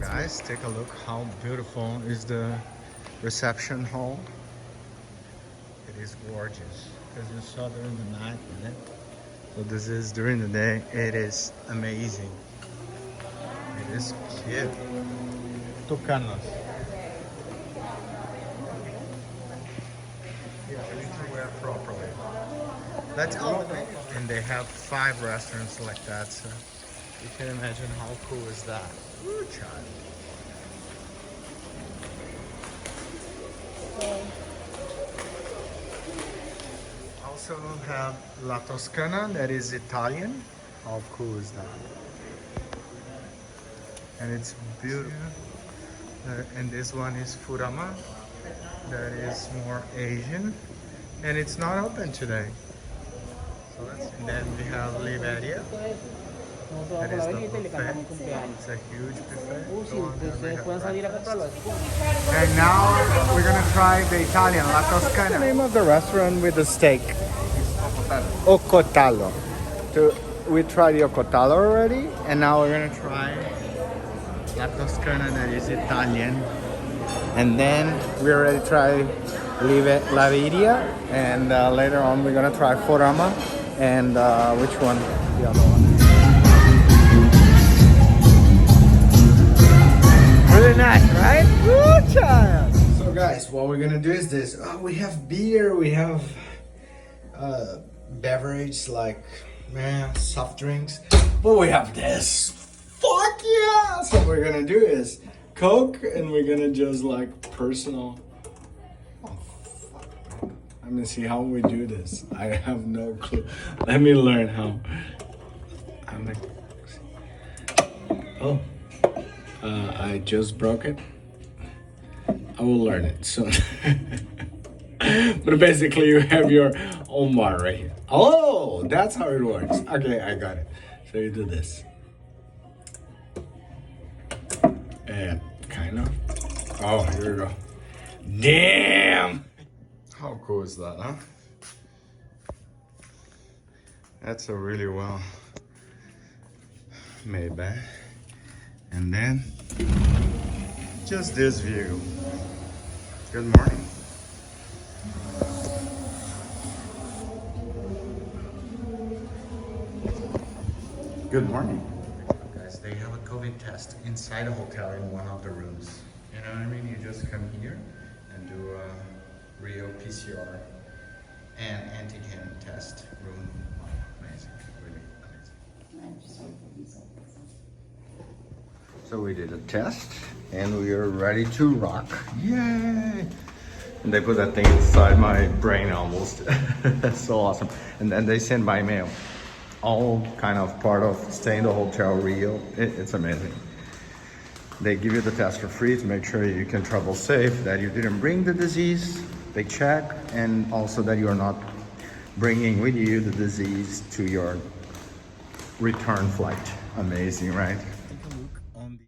Guys, take a look how beautiful is the reception hall. It is gorgeous because you saw during the night, right? So this is during the day. It is amazing. It is cute. Tucanos. Yeah, we need to wear properly. That's all. And they have 5 restaurants like that. So you can imagine how cool is that. Ooh, child. Also have La Toscana, that is Italian. How cool is that? And it's beautiful. And this one is Furama, that is more Asian. And it's not open today. So and then we have Liberia. That is the buffet. It's a huge buffet. And now we're gonna try the Italian, La Toscana. What's the name of the restaurant with the steak? Ocotalo. We tried the Ocotalo already, and now we're gonna try La Toscana, that is Italian. And then we already tried Liberia, and later on we're gonna try Forama, and which one? The other one. Really nice, right? Woo, child. So guys, what we're gonna do is this. Oh, we have beer, we have beverage like soft drinks, but we have this. Fuck yeah! So what we're gonna do is Coke, and we're gonna just like personal. Oh fuck! Let me see how we do this. I have no clue. Let me learn how. I just broke it. I will learn it soon. But basically you have your own bar right here. Oh, that's how it works. Okay, I got it. So you do this. And kind of. Oh, here we go. Damn! How cool is that, huh? That's a really well made bag. And then just this view. Good morning. Good morning. Guys, they have a COVID test inside the hotel in one of the rooms. You know what I mean? You just come here and do a real PCR and antigen test room. Wow, amazing, really amazing. So we did a test and we are ready to rock. Yay! And they put that thing inside my brain almost. That's so awesome. And then they send by mail. All kind of part of staying in the hotel real. It's amazing. They give you the test for free to make sure you can travel safe, that you didn't bring the disease. They check, and also that you are not bringing with you the disease to your return flight. Amazing, right?